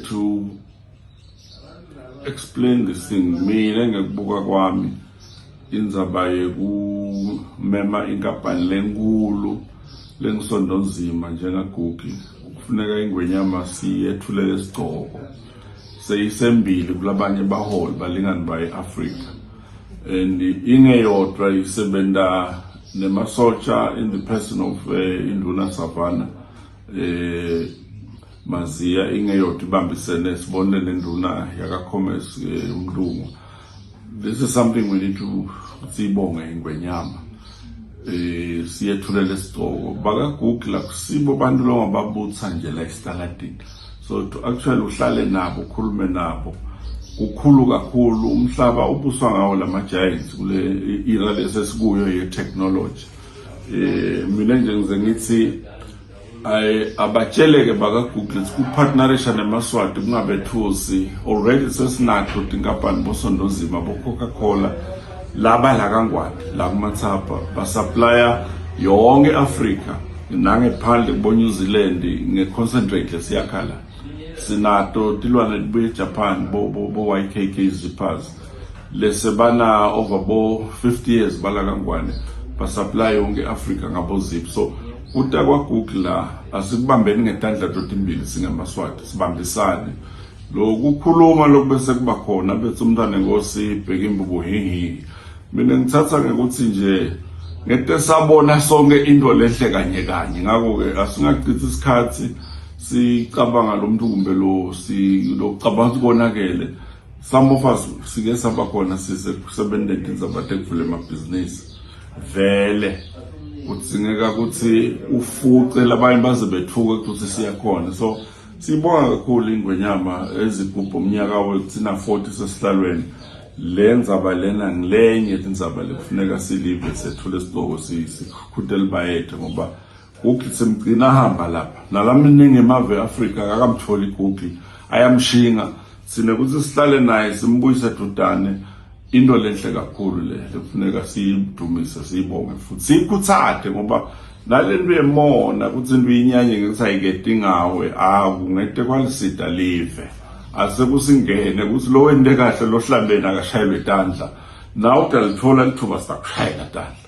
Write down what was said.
To explain this thing, mina ngekubuka kwami indzaba yekumema inkampani lenkulu lengisondonzima njengaGoogle kufuneka ingwenyama siyethulele isigcoko seyisembili kulabanye baholi balingani baye-Afrika and ingeyodwa isebenta nemasotsha in the person of Induna Savannah Mazia ingeyodwa ibambisene sibonele nenduna yakaCommerce uMlungu. This is something we need to sibonge ingwenyama siyethulele isigcoko bakaGoogle akusibo bantu longababutha nje la esitaladini, so to actually uhlale nabo ukhulume nabo kukhulu kakhulu umhlaba ubuswa ngawo lama giants kule era lesesikuyo ye technology. Mina nje ngize ngithi abatsheleke bakaGoogle sikupartnerisha nemaswati kungabethusi already sesinato tinkampani bosondonzima bo-Coca-Cola laba la kangwane la kumathapha basupplya yonke Africa nangephandle kubo-New Zealand nge-concentrate lesiyakhala. Sinato tilwane tibuye Japan bo-YKK zippers lesebana over bo-50 years bala kangwane basupply yonke Africa ngabo-zip. So uta kwaGoogle la asikubambeni ngetandla totimbili singemaswati sibambisane lokukhuluma lokubese kuba khona bethi umntana enkosi ibheka imbubu hihi. Mina ngithatha ngekuthi nje ngete sabona sonke into lehle kanye kanye, ngakho-ke asingachithi isikhathi sicabanga lo muntu kumbe lo silokucabanga kubonakele. Some of us sike saba khona sisebenzele indzaba tekuvula emabhizinisi vele kudzingeka ukuthi ufuce labanye baze bethuke ukuthi siyakhona. So sibonga kakhulu ingwenyama ezigubha umnyaka wekuthina 40 sesihlalweni lendzaba lena ngilenye indzaba lekufuneka silive sethule isigcoko sikhutele bayethe ngoba Google semgcina hamba lapha nalaminingi emave eAfrika akakamtholi Google ayamshinga sinekuthi sihlale naye simbuyise dudane. Into lenhle kakhulu le kufuneka siyidumise siyibonge futhi siyikhuthathe ngoba nalento yemona ukuthi into inyanye ngekuthi ayiketi ngawe akungete kwalisida live asekusingene ukuthi lo wende kahle lo hlambeni akashayelwe tandla nawe utalithola lithuba sitakushayela tandla.